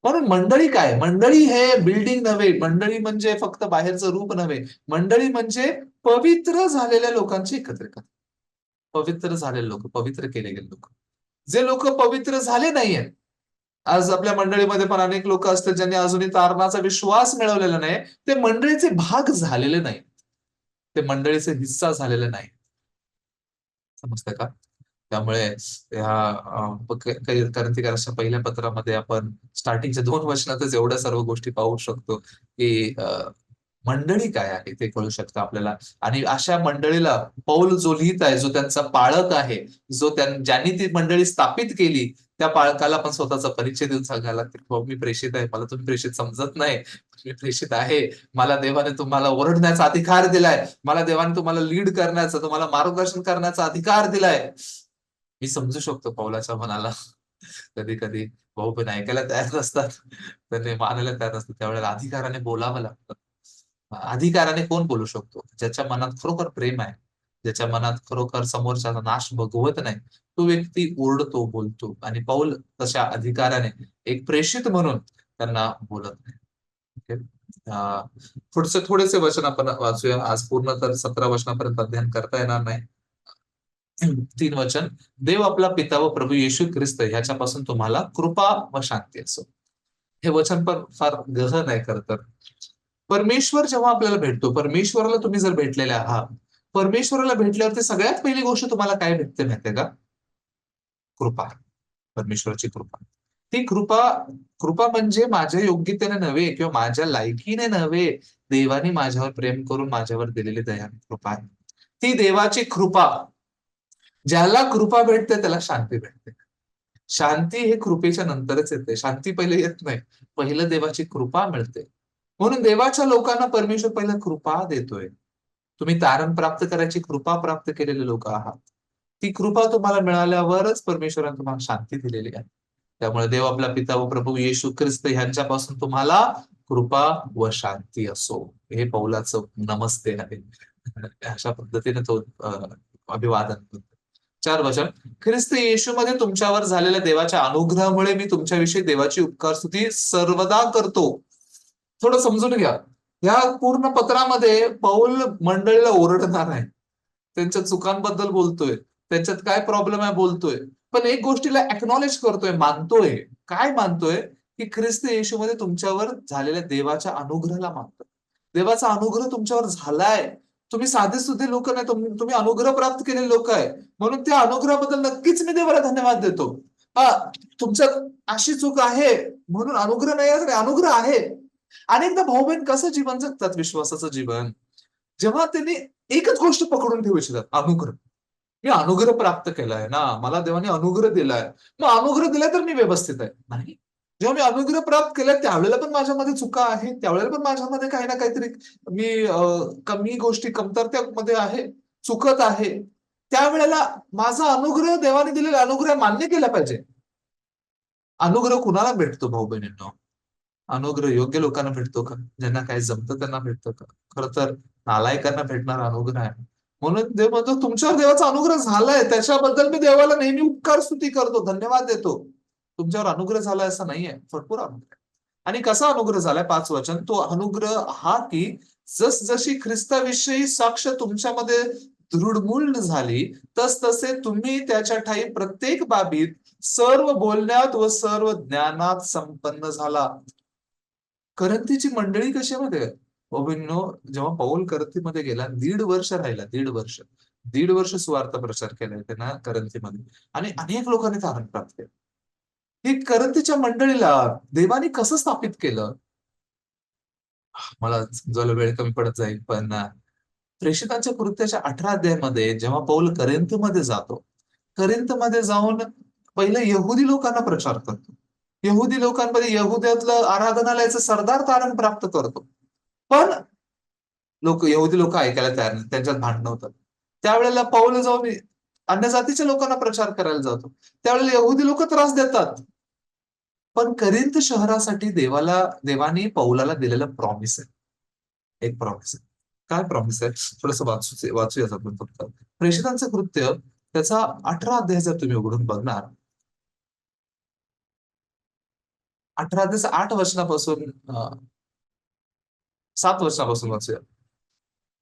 म्हणून मंडळी काय? मंडळी हे बिल्डिंग नव्हे, मंडळी म्हणजे फक्त बाहेरचं रूप नव्हे, मंडळी म्हणजे पवित्र झालेल्या लोकांची एकत्रित, पवित्र झालेले लोक, पवित्र केले गेले लोक. जे लोक पवित्र झाले नाहीये, आज आपल्या मंडळीमध्ये पण अनेक लोक असतात ज्यांनी अजूनही तारणाचा विश्वास मिळवलेला नाही, ते मंडळीचे भाग झालेले नाही, ते मंडळीचे हिस्सा झालेले नाही. समजतं का? त्यामुळे करंथीकरांच्या पहिल्या पत्रामध्ये आपण स्टार्टिंगच्या 2 वचनातच एवढ्या सर्व गोष्टी पाहू शकतो, की मंडळी काय आहे ते कळू शकतं आपल्याला. आणि अशा मंडळीला पौल जो लिहित आहे, जो त्यांचा पाळक आहे, जो ज्यांनी ती मंडळी स्थापित केली, त्या पाळकाला पण स्वतःचा परिचय देऊन सांगायला लागते, मी प्रेषित आहे, मला तुम्ही प्रेषित समजत नाही, मी प्रेषित आहे, मला देवाने तुम्हाला ओरडण्याचा अधिकार दिलाय, मला देवाने तुम्हाला लीड करण्याचा, तुम्हाला मार्गदर्शन करण्याचा अधिकार दिलाय. मी समजू शकतो पौलाच्या मनाला. कधी कधी भाऊ पण ऐकायला तयार नसतात, त्यांनी मानायला तयार नसतात, त्यावेळेला अधिकाराने बोलावं लागतं. अधिकाराने कोण बोलू शकतो? ज्याच्या मनात खरोखर प्रेम आहे, ज्याच्या मनात खरोखर समोरच्याचा नाश बघवत नाही, तो व्यक्ती ओरडतो, बोलतो. आणि पौल तशा अधिकाराने एक प्रेषित म्हणून त्यांना बोलत नाही. ओके. पुढचे थोडेसे वचन आपण वाचूया. आज पूर्ण तर 17 वचनापर्यंत अध्ययन करता येणार नाही. 3 वचन. देव आपला पिता व प्रभू येशू ख्रिस्त ह्याच्यापासून तुम्हाला कृपा व शांती असो. हे वचन पण फार गहन आहे खरं तर. परमेश्वर जेव्हा आपल्याला भेटतो, परमेश्वराला तुम्ही जर भेटलेले आहात, परमेश्वराला भेटल्यावरती सगळ्यात पहिली गोष्ट तुम्हाला काय भेटते माहितीये का? कृपा, परमेश्वराची कृपा. ती कृपा, कृपा म्हणजे माझ्या योग्यतेने नव्हे किंवा माझ्या लायकीने नव्हे, देवाने माझ्यावर प्रेम करून माझ्यावर दिलेली दया कृपा आहे. ती देवाची कृपा. ज्याला कृपा भेटते त्याला शांती भेटते. शांती हे कृपेच्या नंतरच येते, शांती पहिले येत नाही. पहिलं देवाची कृपा मिळते. म्हणून देवाच्या लोकांना परमेश्वर पहिला कृपा देतोय. तुम्ही तारण प्राप्त करायची कृपा प्राप्त केलेले लोक आहात. ती कृपा तुम्हाला मिळाल्यावरच परमेश्वराने तुम्हाला शांती दिलेली आहे. त्यामुळे देव आपला पिता व प्रभू येशू ख्रिस्त ह्यांच्यापासून तुम्हाला कृपा व शांती असो, हे पौलाचं नमस्ते आहे. अशा पद्धतीने तो अभिवादन करतो. 4 वचन. ख्रिस्त येशूमध्ये तुमच्यावर झालेल्या देवाच्या अनुग्रहामुळे मी तुमच्याविषयी देवाची उपकार स्तुती सर्वदा करतो. थोडं समजून घ्या. या पूर्ण पत्रामध्ये पौल मंडळीला ओरडणार आहे. त्यांच्या चुकांबद्दल बोलतोय, त्यांच्यात काय प्रॉब्लेम आहे बोलतोय, पण एक गोष्टीला एक्नॉलेज करतोय, मानतोय. काय मानतोय? की ख्रिस्त येशूमध्ये तुमच्यावर झालेल्या देवाच्या अनुग्रहाला मानतोय. देवाचा अनुग्रह तुमच्यावर झालाय. तुम्ही साधे सुधे लोक नाही, तुम्ही अनुग्रह प्राप्त केलेले लोक आहे. म्हणून त्या अनुग्रहाबद्दल नक्कीच मी देवाला धन्यवाद देतो. हा, तुमच्यात अशी चूक आहे म्हणून अनुग्रह नाही आहे, अनुग्रह आहे. अनेकदा भाऊ बहीण कसं जीवन जगतात, विश्वासाचं जीवन, जेव्हा त्यांनी एकच गोष्ट पकडून ठेवू इच्छितात, अनुग्रह. मी अनुग्रह प्राप्त केलाय ना, मला देवाने अनुग्रह दिलाय, मग अनुग्रह दिलाय तर मी व्यवस्थित आहे. नाही, जेव्हा मी अनुग्रह प्राप्त केलाय त्यावेळेला पण माझ्यामध्ये चुका आहे, त्यावेळेला पण माझ्यामध्ये काही ना काहीतरी मी कमी गोष्टी कमतरतेमध्ये आहे, चुकत आहे. त्यावेळेला माझा अनुग्रह, देवाने दिलेला अनुग्रह मान्य केला पाहिजे. अनुग्रह कुणाला भेटतो भाऊ बहिणींनो? अनुग्रह योग्य लोकांना भेटतो का? ज्यांना काही जमतं त्यांना भेटतं का? खरं तर नालायकांना भेटणारा अनुग्रह आहे. म्हणून देव म्हणतो तुमच्यावर देवाचा अनुग्रह झालाय, त्याच्याबद्दल मी देवाला नेहमी उपकार स्तुती करतो, धन्यवाद देतो. तुमच्यावर अनुग्रह झालाय असं नाहीये, भरपूर अनुग्रह. आणि कसा अनुग्रह झालाय? 5 वचन. तो अनुग्रह हा की जसजशी ख्रिस्ताविषयी साक्ष तुमच्यामध्ये दृढमूल झाली, तसतसे तुम्ही त्याच्या ठायी प्रत्येक बाबीत सर्व बोलण्यात व सर्व ज्ञानात संपन्न झाला. करंथीची मंडळी कशी माहितीये? जेव्हा पौल करंथीमध्ये गेला, 1.5 वर्ष राहिला, 1.5 वर्ष. 1.5 वर्ष सुवार्थ प्रचार केलाय त्यानं करंथीमध्ये आणि अनेक लोकांनी तारण प्राप्त केलं. ही करंथीच्या मंडळीला देवाने कसं स्थापित केलं? मला समजायला वेळ कमी पडत जाईल, पण प्रेषितांच्या कृत्याच्या 18 अध्यायामध्ये जेव्हा पौल करिंथमध्ये जातो, करिंथमध्ये जाऊन पहिलं यहुदी लोकांना प्रचार करतो. यहुदी लोकांमध्ये यहुद्यातलं आराधनालयाचं सरदार तारण प्राप्त करतो. पण यहुदी लोक ऐकायला तयार नाही, त्यांच्यात भांडणं होतात. त्यावेळेला पौल जाऊन अन्य जातीच्या लोकांना प्रचार करायला जातो. त्यावेळेला यहुदी लोक त्रास देतात. पण करिंथ शहरासाठी देवाने पौलाला दिलेलं प्रॉमिस आहे. एक प्रॉमिस आहे. काय प्रॉमिस आहे? थोडंसं वाचूयात आपण फक्त. प्रेषितांचं कृत्य त्याचा 18 अध्याय जर तुम्ही उघडून बघणार, 18 अध्याय 8 वचनापासून 7 वचनापासून वाचूया.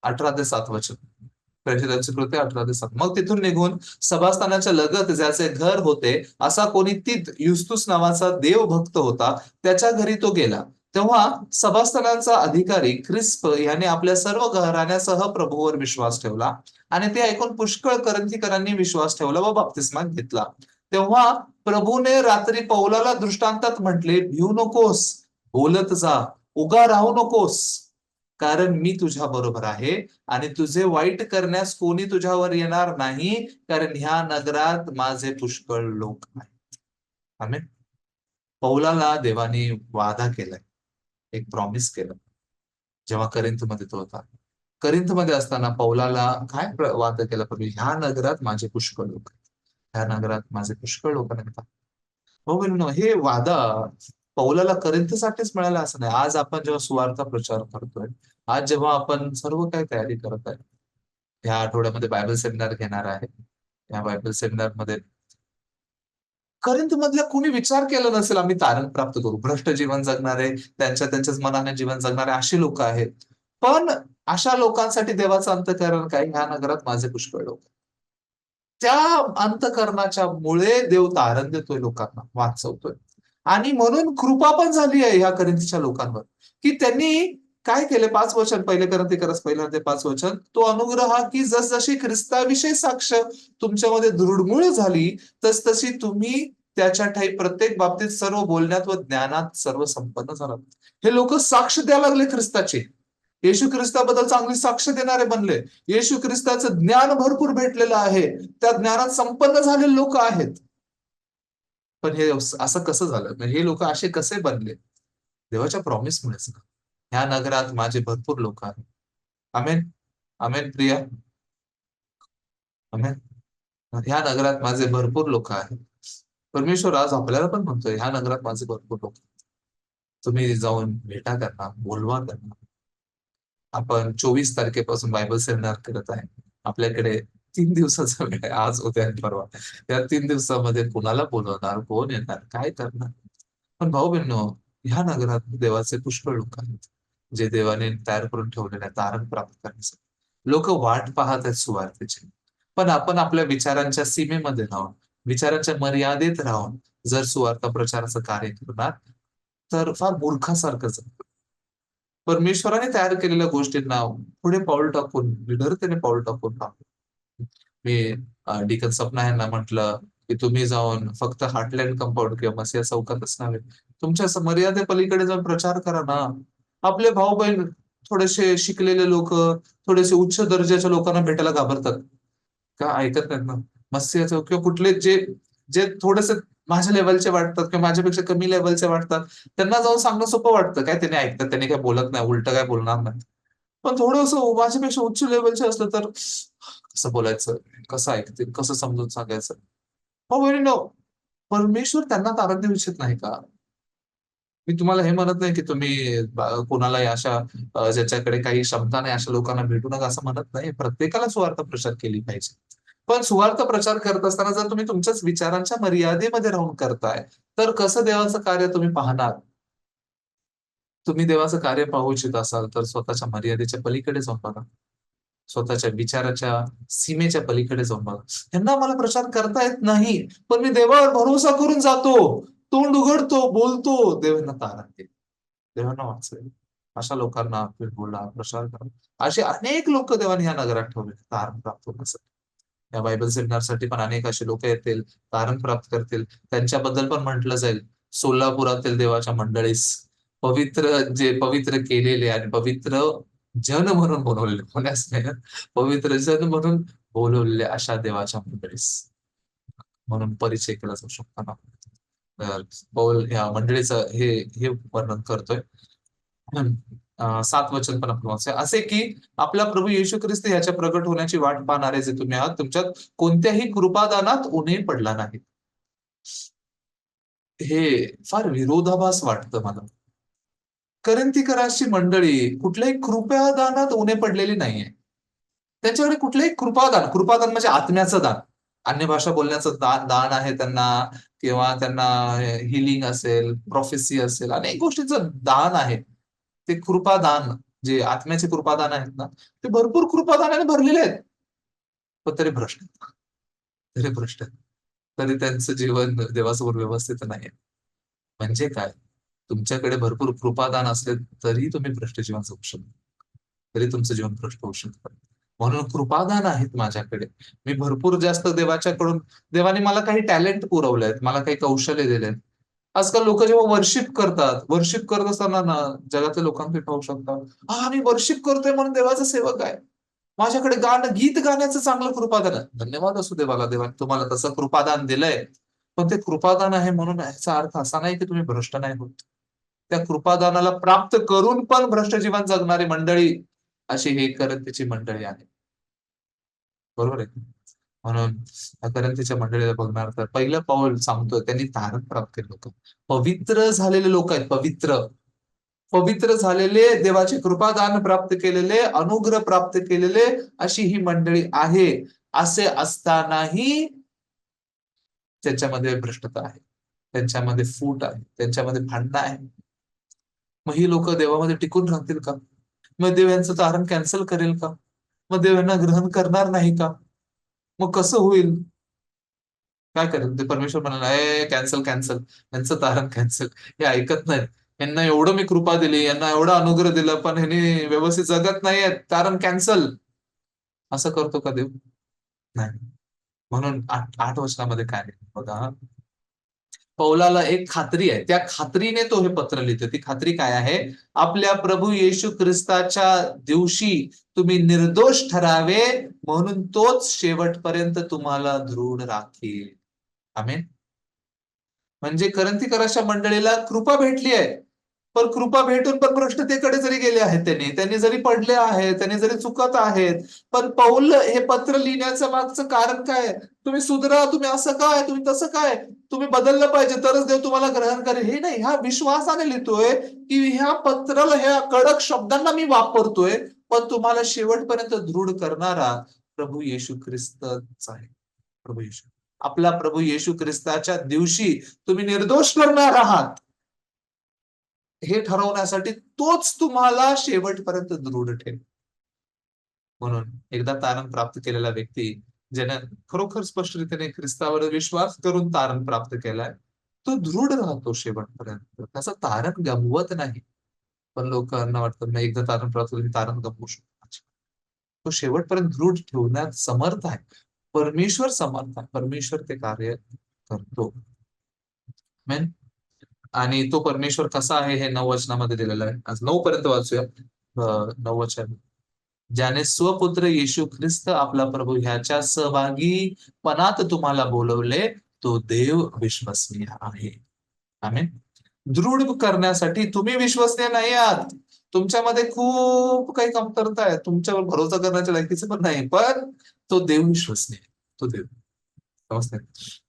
18 अध्याय 7 वचन. प्रेषितांचे कृत्य 18 अध्याय 7. मग तिथून निघून सभास्थानाच्या लगत ज्याचे घर होते असा कोणी तीत युस्तुस नावाचा देवभक्त होता, त्याच्या घरी तो गेला. तेव्हा सभास्थानाचा अधिकारी क्रिस्प याने आपल्या सर्व घराण्यासह प्रभूवर विश्वास ठेवला आणि ते ऐकून पुष्कळ करंथीकरांनी विश्वास ठेवला व बप्तिस्मा घेतला. तेव्हा प्रभूने रात्री पौलाला दृष्टांतात म्हटले, भिऊ नकोस, बोलत जा, उगा राहू नकोस, कारण मी तुझ्या बरोबर आहे आणि तुझे वाईट करण्यास कोणी तुझ्यावर येणार नाही, कारण ह्या नगरात माझे पुष्कळ लोक आहेत. आमेन. पौलाला देवाने वादा केलाय, एक प्रॉमिस केलं. जेव्हा करिंथमध्ये तो होता, करिंथमध्ये असताना पौलाला काय वादा केला? पण ह्या नगरात माझे पुष्कळ लोक आहेत, ह्या नगरात माझे पुष्कळ लोक आहेत. हो, हे वादा पौलाला करिंथसाठीच मिळाला असं नाही. आज आपण जेव्हा सुवार्थ प्रचार करतोय, आज जेव्हा आपण सर्व काही तयारी करत आहे, ह्या आठवड्यामध्ये बायबल सेमिनार घेणार आहे, या बायबल सेमिनार मध्ये करिंथ मधल्या कुणी विचार केला नसेल आम्ही तारण प्राप्त करू. भ्रष्ट जीवन जगणारे, त्यांच्याच मनाने जीवन जगणारे अशी लोक आहेत. पण अशा लोकांसाठी देवाचं अंतःकरण काय? ह्या नगरात माझे पुष्कळ लोक. त्या अंतःकरणाच्या मुळे देव तारण देतोय, लोकांना वाचवतोय. आणि म्हणून कृपा पण झाली आहे ह्या करिंथच्या लोकांवर, की त्यांनी काय केले 5 वचन, पहिले करंथीकरस पहिला ते 5 वचन, तो अनुग्रह की जसजशी ख्रिस्ताविषयी साक्ष तुमच्यामध्ये दृढमूळ झाली, तसतशी तुम्ही त्याच्या ठायी प्रत्येक बाबतीत सर्व बोलण्यात व ज्ञानात सर्व संपन्न झाला. हे लोक साक्ष द्यायला लागले ख्रिस्ताचे, येशू ख्रिस्ताबद्दल चांगली साक्ष देणारे बनले. येशू ख्रिस्ताचं ज्ञान भरपूर भेटलेलं आहे, त्या ज्ञानात संपन्न झालेले लोक आहेत. पण हे असं कसं झालं, म्हणजे हे लोक असे कसे बनले? देवाच्या प्रॉमिसमुळेच ना. ह्या नगरात माझे भरपूर लोक आहेत. आमेन. आमेन प्रिया. आमेन. ह्या नगरात माझे भरपूर लोक आहेत. परमेश्वर आज आपल्याला पण म्हणतोय, ह्या नगरात माझे भरपूर लोक आहेत. तुम्ही जाऊन भेटा त्यांना, बोलवा त्यांना. आपण 24 तारखेपासून बायबल सेमिनार करत आहे. आपल्याकडे 3 दिवसाचा वेळ आहे, आज, उद्या आणि परवा. या 3 दिवसामध्ये कुणाला बोलवणार, कोण येणार, काय करणार? पण भाऊ बहिणो, ह्या नगरात देवाचे पुष्कळ लोक आहेत, जे देवाने तयार करून ठेवलेले आहेत तारण प्राप्त करण्यासाठी. लोक वाट पाहत आहेत सुवार्तेची. पण आपण आपल्या विचारांच्या सीमेमध्ये राहून, विचारांच्या मर्यादेत राहून जर सुवार्ता प्रचाराचं कार्य करणार, तर फार मूर्खासारखं जगतो. परमेश्वराने तयार केलेल्या गोष्टींना पुढे पाऊल टाकून, विधरतेने पाऊल टाकून राहतो. मी डिकन सपना यांना म्हटलं की तुम्ही जाऊन फक्त हार्टलँड कंपाऊंड किंवा मसिया चौकातच नव्हे, तुमच्या मर्यादे पलीकडे जाऊन प्रचार करा ना. आपले भाऊ बहीण थोडेसे शिकलेले लोक, थोडेसे उच्च दर्जाच्या लोकांना भेटायला घाबरतात का? ऐकत नाहीत ना. मसिया चौक किंवा कुठले जे जे थोडेसे माझ्या लेवलचे वाटतात किंवा माझ्यापेक्षा कमी लेवलचे वाटतात, त्यांना जाऊन सांगणं सोपं वाटतं. काय त्यांनी ऐकतात, त्यांनी काय बोलत नाही, उलट काय बोलणार नाही. पण थोडंसं माझ्यापेक्षा उच्च लेवलचे असलं तर कसं बोलायचं, कसं ऐकतील, कसं समजून सांगायचं? हो बहिणीनो, परमेश्वर त्यांना तारण देऊ इच्छित नाही का? मी तुम्हाला हे म्हणत नाही की तुम्ही कोणालाही अशा ज्याच्याकडे काही क्षमता नाही अशा लोकांना भेटू नका असं म्हणत नाही. प्रत्येकाला सुवार्थ प्रचार केली पाहिजे. पण सुवार्थ प्रचार करत असताना जर तुम्ही तुमच्याच विचारांच्या मर्यादेमध्ये राहून करताय, तर कसं देवाचं कार्य तुम्ही पाहणार? तुम्ही देवाचं कार्य पाहू इच्छित असाल तर स्वतःच्या मर्यादेच्या पलीकडे जाऊन बघा. स्वतःच्या विचाराच्या सीमेच्या पलीकडे जाऊन बघा. ह्यांना मला प्रचार करता येत नाही, पण मी देवावर भरोसा करून जातो, तोंड उघडतो, बोलतो, देव ह्यांना तारण देईल, देवांना वाचवेल. अशा लोकांना बोला, प्रचार करा. असे अनेक लोक देवाने ह्या नगरात ठेवले तारण प्राप्त होण्यासाठी. या बायबल सेमिनारसाठी पण अनेक असे लोक येतील, तारण प्राप्त करतील. त्यांच्याबद्दल पण म्हटलं जाईल, सोलापुरातील देवाच्या मंडळीस पवित्र, जे पवित्र केलेले आणि पवित्र जन म्हणून बोलवलेले, कोणाच नाही, पवित्र जन म्हणून बोलवलेले अशा देवाच्या मंडळीस म्हणून परिचय केला जाऊ शकतो ना. तर पौल ह्या मंडळीचं हे हे वर्णन करतोय. 7 वचन पण आपण वाचूया. असे की आपला प्रभू येशू ख्रिस्त ह्याच्या प्रगट होण्याची वाट पाहणारे जे तुम्ही आहात, तुमच्यात कोणत्याही कृपादानात उणे पडला नाही. हे फार विरोधाभास वाटतं मला. करंथीकराची मंडळी कुठल्याही कृपादानात उणे पडलेली नाहीये. त्यांच्याकडे कुठलंही कृपादान, कृपादान म्हणजे आत्म्याचं दान, अन्य भाषा बोलण्याचं दान दान आहे त्यांना, किंवा त्यांना हिलिंग असेल, प्रोफेसी असेल, अनेक गोष्टींचं दान आहे. ते कृपादान, जे आत्म्याचे कृपादान आहेत ना, ते भरपूर कृपादानाने भरलेले आहेत. पण तरी भ्रष्ट आहेत. तरी भ्रष्ट आहेत. तरी त्यांचं जीवन देवासमोर व्यवस्थित नाही. म्हणजे काय? तुमच्याकडे भरपूर कृपादान असले तरी तुम्ही भ्रष्ट जीवन जगू शकता. तरी तुमचं जीवन भ्रष्ट होऊ शकतं. म्हणून कृपादान आहेत माझ्याकडे. मी भरपूर जास्त देवाच्याकडून, देवाने मला काही टॅलेंट पुरवलेत, मला काही कौशल्य दिलेत. आजकाल लोक जेव्हा वर्शिप करतात, वर्शिप करत असताना ना, जगातल्या लोकांकडे पाहू शकता, हा मी वर्शिप करतोय म्हणून देवाचा सेवक आहे. माझ्याकडे गीत गाण्याचं चांगलं कृपादान आहे. धन्यवाद असू देवाला, देवाने तुम्हाला तसं कृपादान दिलंय. पण ते कृपादान आहे म्हणून याचा अर्थ असा नाही की तुम्ही भ्रष्ट नाही होत. त्या कृपादानाला प्राप्त करून पण भ्रष्ट जीवन जगणारी मंडळी, अशी हे करंथीची मंडळी आहे. बरोबर आहे. म्हणून करंथीच्या मंडळीला बघणार तर पहिलं पाऊल सांगतोय, त्यांनी तारण प्राप्त केलं होतं. पवित्र झालेले लोक आहेत, पवित्र. पवित्र झालेले, देवाचे कृपादान प्राप्त केलेले, अनुग्रह प्राप्त केलेले, अशी ही मंडळी आहे. असे असतानाही त्यांच्यामध्ये भ्रष्टता आहे, त्यांच्यामध्ये फूट आहे, त्यांच्यामध्ये भांडणं आहे. मग ही लोक देवामध्ये टिकून राहतील का? मग देव यांचं तारण कॅन्सल करेल का? मग देव यांना ग्रहण करणार नाही का? मग कसं होईल? काय करेल ते? परमेश्वर म्हणाला, कॅन्सल कॅन्सल, त्यांचं तारण कॅन्सल. हे ऐकत नाहीत. यांना एवढं मी कृपा दिली, यांना एवढं अनुग्रह दिलं, पण ह्यांनी व्यवस्थित जगत नाहीयेत, कारण कॅन्सल. असं करतो का देव? नाही. म्हणून 8 वचनामध्ये काय आहे बघा, पौलाला एक खात्री आहे, त्या खात्रीने तो हे पत्र लिहितो. ती खात्री काय आहे? आपल्या प्रभू येशू ख्रिस्ताच्या दिवशी तुम्ही निर्दोष ठरावे, म्हणून तोच शेवटपर्यंत तुम्हाला दृढ राखील. आमेन. म्हणजे करंथीकराच्या मंडळीला कृपा भेटली आहे, पण कृपा भेटून पण भ्रष्टतेकडे जरी गेले आहेत, त्यांनी जरी पडले आहेत, त्यांनी जरी चुकत आहेत, पण पौल हे पत्र लिहिण्याचं मागचं कारण काय? तुम्ही सुधरा, तुम्ही असं काय, तुम्ही तसं काय, तुम्ही बदललं पाहिजे तरच देव तुम्हाला ग्रहण करेल. हे नाही, ह्या विश्वासाने लिहितोय की ह्या पत्राला, ह्या कडक शब्दांना मी वापरतोय, पण तुम्हाला शेवटपर्यंत दृढ करणारा प्रभू येशू ख्रिस्तच आहे. प्रभू येशू, आपला प्रभू येशू ख्रिस्ताच्या दिवशी तुम्ही निर्दोष ठरणार आहात, हे ठरवण्यासाठी तोच तुम्हाला शेवटपर्यंत दृढ ठेवेल. म्हणून एकदा तारण प्राप्त केलेला व्यक्ती, ज्याने खरोखर स्पष्टरीतीने ख्रिस्तावर विश्वास करून तारण प्राप्त केलाय, तो दृढ राहतो शेवटपर्यंत, त्याचं तारण गमवत नाही. पण लोकांना वाटतं नाही, एकदा तारण प्राप्त केलं, तारण गमवू शकतो. तो शेवटपर्यंत दृढ ठेवण्यात समर्थ आहे. परमेश्वर समर्थ आहे, परमेश्वर ते कार्य करतो. Amen. आणि तो परमेश्वर कसा आहे हे 9 वचनामध्ये दिलेलं आहे. आज 9 पर्यंत वाचूया. 9 वचन, ज्याने स्वपुत्र येशू ख्रिस्त आपला प्रभू ह्याच्या सहभागीपणात तुम्हाला बोलवले, तो देव विश्वसनीय आहे. आमेन. दृढ करण्यासाठी तुम्ही विश्वसनीय नाही आहात. तुमच्यामध्ये खूप काही कमतरता आहे, तुमच्यावर भरोसा करण्याच्या लायकीचं पण नाही, पण तो देव विश्वसनीय आहे. तो देव, समजतंय?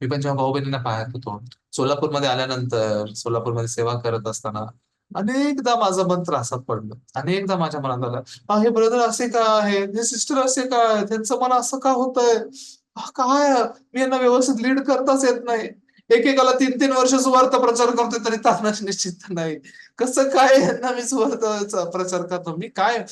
मी पण जेव्हा भाऊ बहिणींना पाहत होतो, सोलापूरमध्ये आल्यानंतर, सोलापूरमध्ये सेवा करत असताना अनेकदा माझं मन त्रासात पडलं. अनेकदा माझ्या मनात आलं, हे ब्रदर असे का आहेत, हे सिस्टर असे का आहेत, त्यांचं मन असं का होतंय, काय मी यांना व्यवस्थित लीड करताच येत नाही. एकेकाला 3-3 वर्ष सुवार्थ प्रचार करतोय तरी तारणाच निश्चित नाही. कसं काय यांना मी सुवार्थचा प्रचार करतो? मी काय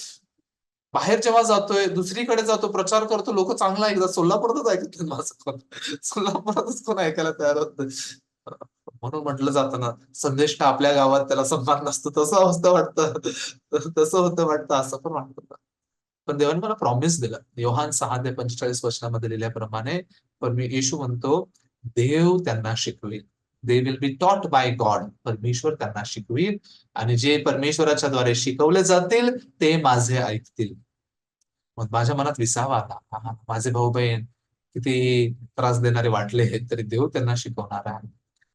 बाहेर जेव्हा जातोय, दुसरीकडे जातो, प्रचार करतो, लोक चांगला ऐकतात. सोलापुरातच ऐकत नाही माझं कोण. सोलापुरातच कोण ऐकायला तयार होत नाही. म्हणून म्हटलं जातं ना, संदेश आपल्या गावात त्याला सन्मान नसतो, तसं अवस्था वाटतं. तसं होतं वाटतं, असं पण वाटतं. पण देवाने मला प्रॉमिस दिला. योहान 6:45 वचनामध्ये लिहिल्याप्रमाणे, पण मी येशू म्हणतो, देव त्यांना शिकवेल. They will be taught by God. परमेश्वर त्यांना शिकवेल, आणि जे परमेश्वराच्या द्वारे शिकवले जातील ते माझे ऐकतील. मग माझ्या मनात विसावा आला, माझे भाऊ बहीण किती त्रास देणारे वाटले तरी देव त्यांना शिकवणार आहे.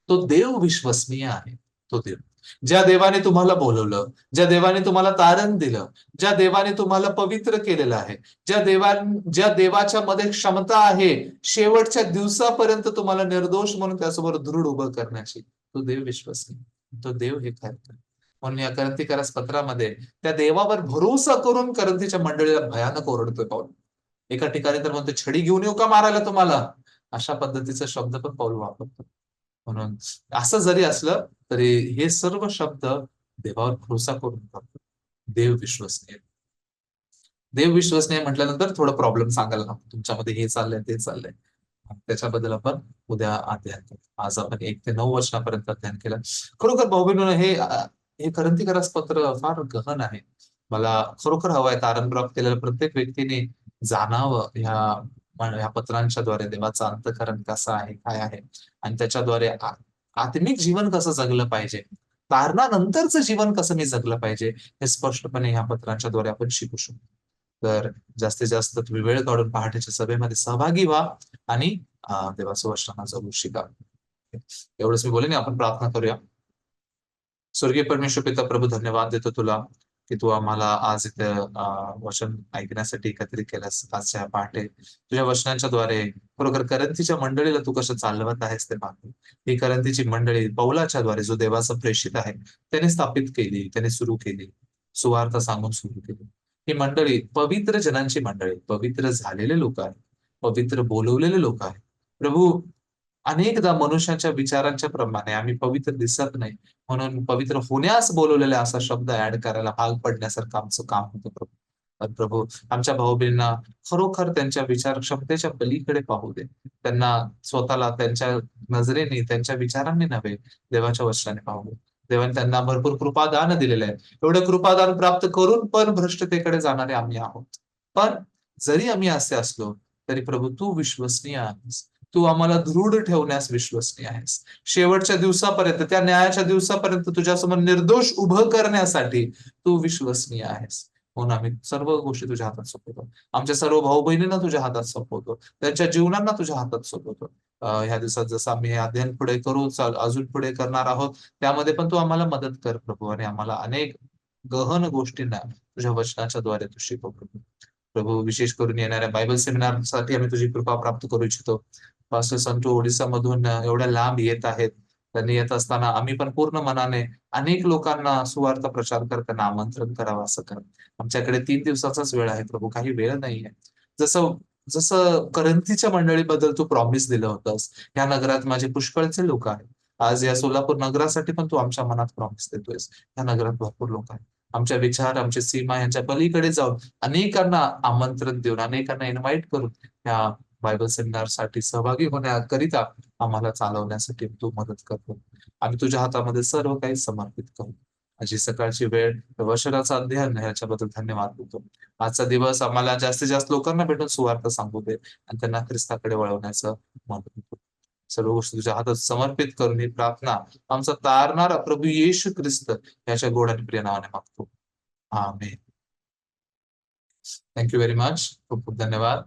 तो देव विश्वसनीय आहे. तो देव, ज्या देवाने तुम्हाला बोलवलं, ज्या देवाने तुम्हाला तारण दिलं, ज्या देवाने तुम्हाला पवित्र केलेलं आहे, ज्या देवाच्या मध्ये क्षमता आहे शेवटच्या दिवसापर्यंत तुम्हाला निर्दोष म्हणून त्यासमोर दृढ उभं करण्याची, तो देव विश्वसनीय, तो देव हे करतो. म्हणून या करंथीकरास पत्रामध्ये त्या देवावर भरोसा करून करंथीच्या मंडळीला भयानक ओरडतोय पाऊल. एका ठिकाणी तर म्हणतो, छडी घेऊन येऊ का मारायला तुम्हाला? अशा पद्धतीचा शब्द पण पाऊल वापरतो. म्हणून असं जरी असलं तरी हे सर्व शब्द देवावर भरोसा करून करतो. देव विश्वसनीय. देव विश्वसनीय म्हटल्यानंतर थोडं प्रॉब्लेम सांगायला नको, तुमच्यामध्ये हे चाललंय ते चाललंय. त्याच्याबद्दल आपण उद्या अध्ययन करू. आज आपण 1 ते 9 वचनापर्यंत अध्ययन केलं. खरोखर भाऊ हे करंथीकरास पत्र फार गहन आहे. मला खरोखर हवंय, तारण प्राप्त केलेल्या प्रत्येक व्यक्तीने जाणावं ह्या पत्रांच्या द्वारे देवाचं अंतःकरण कसं आहे, काय आहे, आणि त्याच्याद्वारे आत्मिक जीवन कसं जगलं पाहिजे, तारणानंतरचं जीवन कसं मी जगलं पाहिजे, हे स्पष्टपणे ह्या पत्रांच्या द्वारे आपण शिकू शकतो. तर जास्तीत जास्त तुम्ही वेळ काढून पहाटेच्या सभेमध्ये सहभागी व्हा आणि देवाचं वचन जरूर शिका. एवढंच मी बोलेन. आपण प्रार्थना करूया. स्वर्गीय परमेश्वर पिता प्रभू, धन्यवाद देतो तुला की तू आम्हाला आज इथे वचन ऐकण्यासाठी एकत्रित केलंस. आजच्या पहाटे तुझ्या वचनांच्या द्वारे खरोखर करंथीच्या मंडळीला तू कसं चालवत आहेस ते पाहतो. ही करंथीची मंडळी पौलाच्या द्वारे, जो देवाचा प्रेषित आहे, त्याने स्थापित केली, त्याने सुरू केली, सुवार्थ सांगून सुरू केली. ही मंडळी पवित्र जनांची मंडळी, पवित्र झालेले लोक आहेत, पवित्र बोलवलेले लोक आहेत. प्रभू, अनेकदा मनुष्याच्या विचारांच्या प्रमाणे आम्ही पवित्र दिसत नाही, म्हणून पवित्र होण्यास बोलवलेला असा शब्द ऍड करायला भाग पडण्यासारखं आमचं काम होतं प्रभू. पण प्रभू, आमच्या भाऊ बहिणींना खरोखर त्यांच्या विचार क्षमतेच्या पलीकडे पाहू दे. त्यांना स्वतःला त्यांच्या नजरेने, त्यांच्या विचारांनी नव्हे, देवाच्या वचनाने पाहू दे. देवाने त्यांना भरपूर कृपादान दिलेलं आहे. एवढं कृपादान प्राप्त करून पण भ्रष्टतेकडे जाणारे आम्ही आहोत. पण जरी आम्ही असे असलो तरी प्रभू तू विश्वसनीय आहेस. तू आम्हाला दृढ ठेवण्यास विश्वसनीय आहेस. शेवटच्या दिवसापर्यंत, त्या न्यायाच्या दिवसापर्यंत तुझ्यासमोर निर्दोष उभं करण्यासाठी तू विश्वसनीय आहेस. म्हणून आम्ही सर्व गोष्टी तुझ्या हातात सोपवतो. आमच्या सर्व भाऊ बहिणींना तुझ्या हातात सोपवतो. त्यांच्या जीवनांना तुझ्या हातात सोपवतो. ह्या दिवसात जसं आम्ही हे अध्ययन पुढे करू, अजून पुढे करणार आहोत, त्यामध्ये पण तू आम्हाला मदत कर प्रभू, आणि आम्हाला अनेक गहन गोष्टींना तुझ्या वचनाच्या द्वारे तू शिकव प्रभू. प्रभू, विशेष करून येणाऱ्या बायबल सेमिनारसाठी आम्ही तुझी कृपा प्राप्त करू इच्छितो. पास्टर संतू ओडिसामधून एवढ्या लांब येत आहेत. त्यांनी येत असताना आम्ही पण पूर्ण मनाने अनेक लोकांना सुवार्थ प्रचार करताना आमंत्रण करावं असं कर. आमच्याकडे 3 दिवसाचाच वेळ आहे प्रभू, काही वेळ नाहीये. जसं जसं करंथीच्या मंडळीबद्दल तू प्रॉमिस दिलं होतंस, या नगरात माझे पुष्कळचे लोक आहेत. आज या सोलापूर नगरासाठी पण तू आमच्या मनात प्रॉमिस देतोयस. या नगरात भरपूर लोक आहेत. आमच्या विचार, आमची सीमा यांच्या पलीकडे जाऊन अनेकांना आमंत्रण देऊन, अनेकांना इन्व्हाइट करून या बायबल सेमिनारसाठी सहभागी होण्याकरिता आम्हाला चालवण्यासाठी तू मदत करतो. आम्ही तुझ्या हातामध्ये सर्व काही समर्पित करू. माझी सकाळची वेळ, वचनाचं अध्ययन ह्याच्याबद्दल धन्यवाद देतो. आजचा दिवस आम्हाला जास्तीत जास्त लोकांना भेटून सुवार्थ सांगू दे आणि त्यांना ख्रिस्ताकडे वळवण्याचं मदत देतो. सर्व गोष्टी तुझ्या हातात समर्पित करून ही प्रार्थना आमचा तारणारा प्रभू येशू ख्रिस्त याच्या गोड आणि प्रिय नावाने मागतो. आमेन. Thank you very much. खूप खूप धन्यवाद.